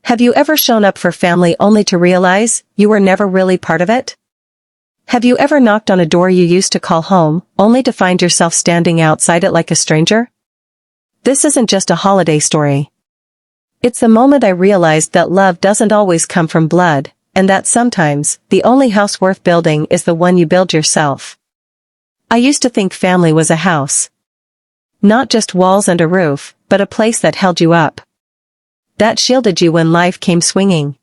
Have you ever shown up for family only to realize you were never really part of it? Have you ever knocked on a door you used to call home, only to find yourself standing outside it like a stranger? This isn't just a holiday story. It's the moment I realized that love doesn't always come from blood, and that sometimes, the only house worth building is the one you build yourself. I used to think family was a house. Not just walls and a roof, but a place that held you up. That shielded you when life came swinging.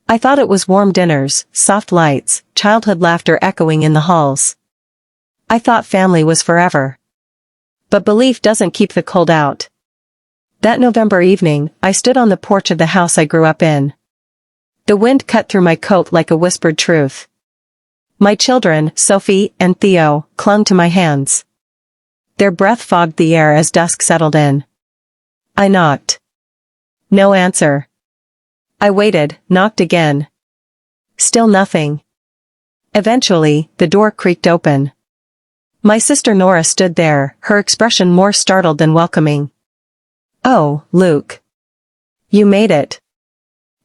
I thought it was warm dinners, soft lights, childhood laughter echoing in the halls. I thought family was forever. But belief doesn't keep the cold out. That November evening, I stood on the porch of the house I grew up in. The wind cut through my coat like a whispered truth. My children, Sophie and Theo, clung to my hands. Their breath fogged the air as dusk settled in. I knocked. No answer. I waited, knocked again. Still nothing. Eventually, the door creaked open. My sister Nora stood there, her expression more startled than welcoming. "Oh, Luke. You made it."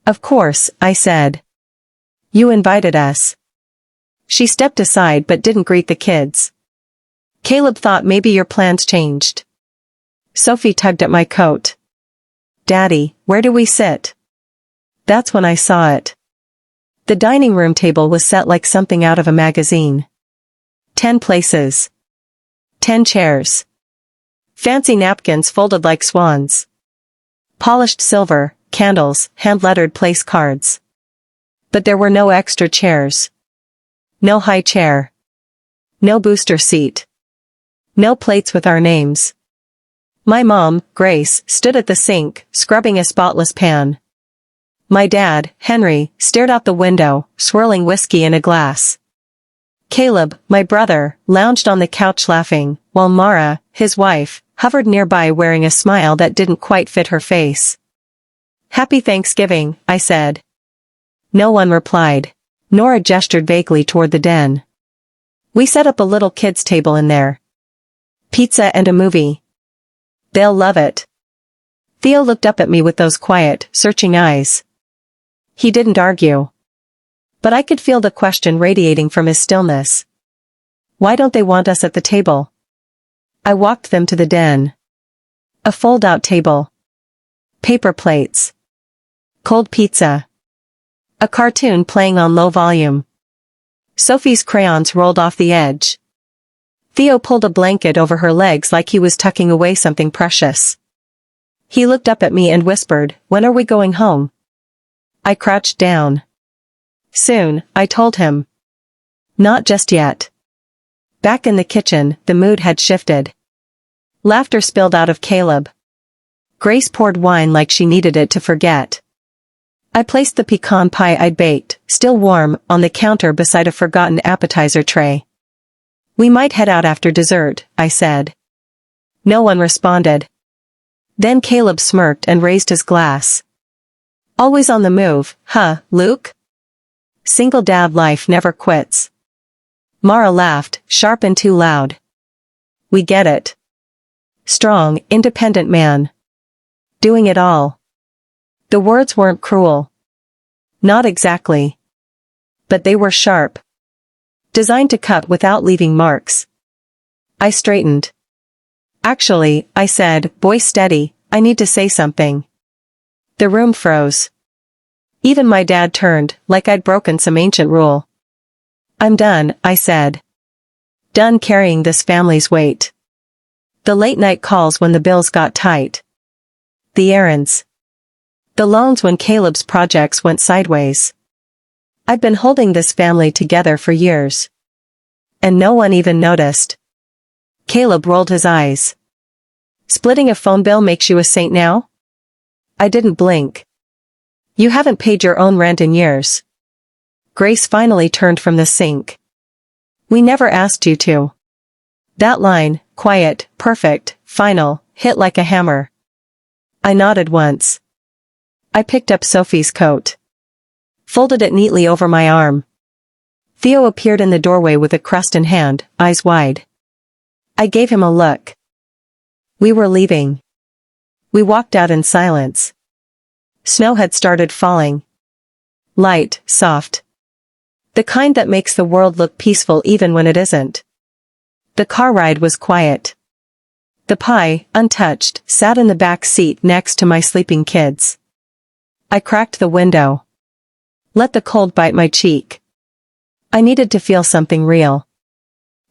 "Of course," I said. "You invited us." She stepped aside but didn't greet the kids. "Caleb thought maybe your plans changed." Sophie tugged at my coat. "Daddy, where do we sit?" That's when I saw it. The dining room table was set like something out of a magazine. 10 places. 10 chairs. Fancy napkins folded like swans. Polished silver, candles, hand-lettered place cards. But there were no extra chairs. No high chair. No booster seat. No plates with our names. My mom, Grace, stood at the sink, scrubbing a spotless pan. My dad, Henry, stared out the window, swirling whiskey in a glass. Caleb, my brother, lounged on the couch laughing, while Mara, his wife, hovered nearby wearing a smile that didn't quite fit her face. "Happy Thanksgiving," I said. No one replied. Nora gestured vaguely toward the den. "We set up a little kids' table in there. Pizza and a movie. They'll love it." Theo looked up at me with those quiet, searching eyes. He didn't argue. But I could feel the question radiating from his stillness. Why don't they want us at the table? I walked them to the den. A fold-out table. Paper plates. Cold pizza. A cartoon playing on low volume. Sophie's crayons rolled off the edge. Theo pulled a blanket over her legs like he was tucking away something precious. He looked up at me and whispered, "When are we going home?" I crouched down. "Soon," I told him. "Not just yet." Back in the kitchen, the mood had shifted. Laughter spilled out of Caleb. Grace poured wine like she needed it to forget. I placed the pecan pie I'd baked, still warm, on the counter beside a forgotten appetizer tray. "We might head out after dessert," I said. No one responded. Then Caleb smirked and raised his glass. "Always on the move, huh, Luke? Single dad life never quits." Mara laughed, sharp and too loud. "We get it. Strong, independent man. Doing it all." The words weren't cruel. Not exactly. But they were sharp. Designed to cut without leaving marks. I straightened. "Actually," I said, "Boy steady, I need to say something." The room froze. Even my dad turned, like I'd broken some ancient rule. "I'm done," I said. Done carrying this family's weight. The late-night calls when the bills got tight. The errands. The loans when Caleb's projects went sideways. I'd been holding this family together for years. And no one even noticed. Caleb rolled his eyes. "Splitting a phone bill makes you a saint now?" I didn't blink. "You haven't paid your own rent in years." Grace finally turned from the sink. "We never asked you to." That line, quiet, perfect, final, hit like a hammer. I nodded once. I picked up Sophie's coat. Folded it neatly over my arm. Theo appeared in the doorway with a crust in hand, eyes wide. I gave him a look. We were leaving. We walked out in silence. Snow had started falling. Light, soft. The kind that makes the world look peaceful even when it isn't. The car ride was quiet. The pie, untouched, sat in the back seat next to my sleeping kids. I cracked the window. Let the cold bite my cheek. I needed to feel something real.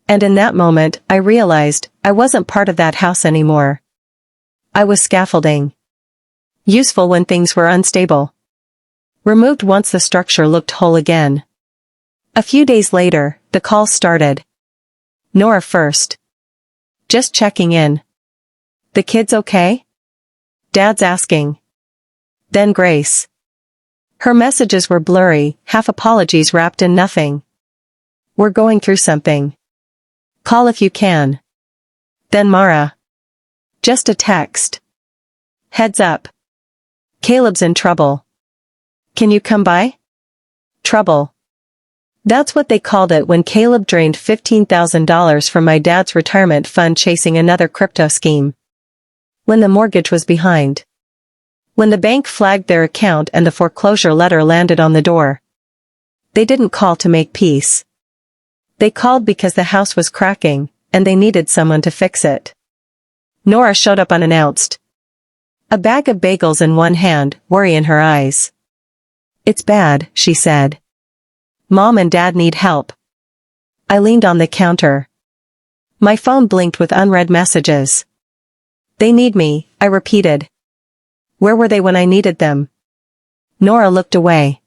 And in that moment, I realized I wasn't part of that house anymore. I was scaffolding. Useful when things were unstable. Removed once the structure looked whole again. A few days later, the calls started. Nora first. Just checking in. The kids okay? Dad's asking. Then Grace. Her messages were blurry, half apologies wrapped in nothing. We're going through something. Call if you can. Then Mara. Just a text. Heads up. Caleb's in trouble. Can you come by? Trouble. That's what they called it when Caleb drained $15,000 from my dad's retirement fund chasing another crypto scheme. When the mortgage was behind. When the bank flagged their account and the foreclosure letter landed on the door. They didn't call to make peace. They called because the house was cracking, and they needed someone to fix it. Nora showed up unannounced. A bag of bagels in one hand, worry in her eyes. It's bad, she said. Mom and Dad need help. I leaned on the counter. My phone blinked with unread messages. They need me, I repeated. Where were they when I needed them? Nora looked away.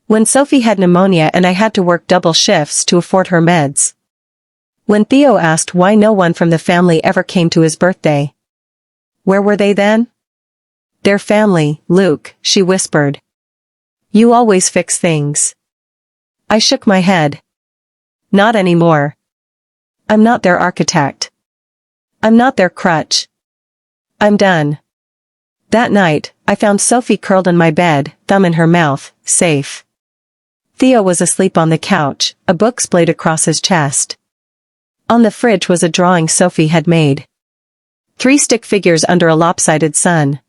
When Sophie had pneumonia and I had to work double shifts to afford her meds. When Theo asked why no one from the family ever came to his birthday. Where were they then? Their family, Luke, she whispered. You always fix things. I shook my head. Not anymore. I'm not their architect. I'm not their crutch. I'm done. That night, I found Sophie curled in my bed, thumb in her mouth, safe. Theo was asleep on the couch, a book splayed across his chest. On the fridge was a drawing Sophie had made. 3 stick figures under a lopsided sun.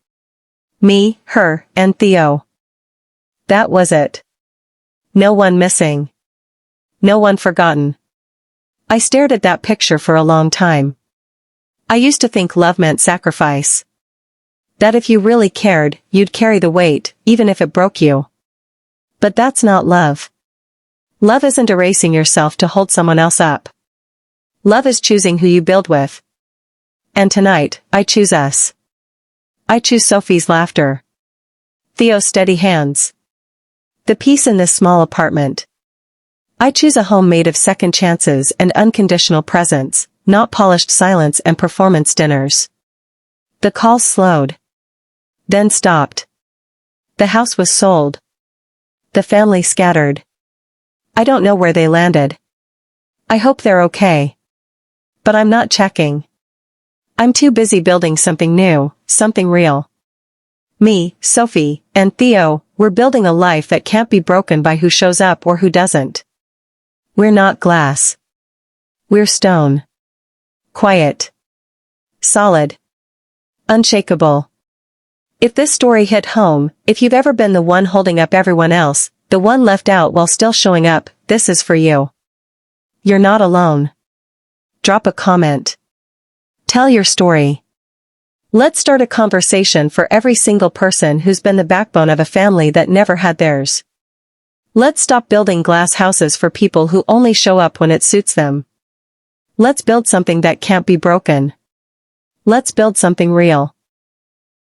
Me, her, and Theo. That was it. No one missing. No one forgotten. I stared at that picture for a long time. I used to think love meant sacrifice. That if you really cared, you'd carry the weight, even if it broke you. But that's not love. Love isn't erasing yourself to hold someone else up. Love is choosing who you build with. And tonight, I choose us. I choose Sophie's laughter. Theo's steady hands. The peace in this small apartment. I choose a home made of second chances and unconditional presence, not polished silence and performance dinners. The calls slowed. Then stopped. The house was sold. The family scattered. I don't know where they landed. I hope they're okay. But I'm not checking. I'm too busy building something new, something real. Me, Sophie, and Theo, we're building a life that can't be broken by who shows up or who doesn't. We're not glass. We're stone. Quiet. Solid. Unshakable. If this story hit home, if you've ever been the one holding up everyone else, the one left out while still showing up, this is for you. You're not alone. Drop a comment. Tell your story. Let's start a conversation for every single person who's been the backbone of a family that never had theirs. Let's stop building glass houses for people who only show up when it suits them. Let's build something that can't be broken. Let's build something real.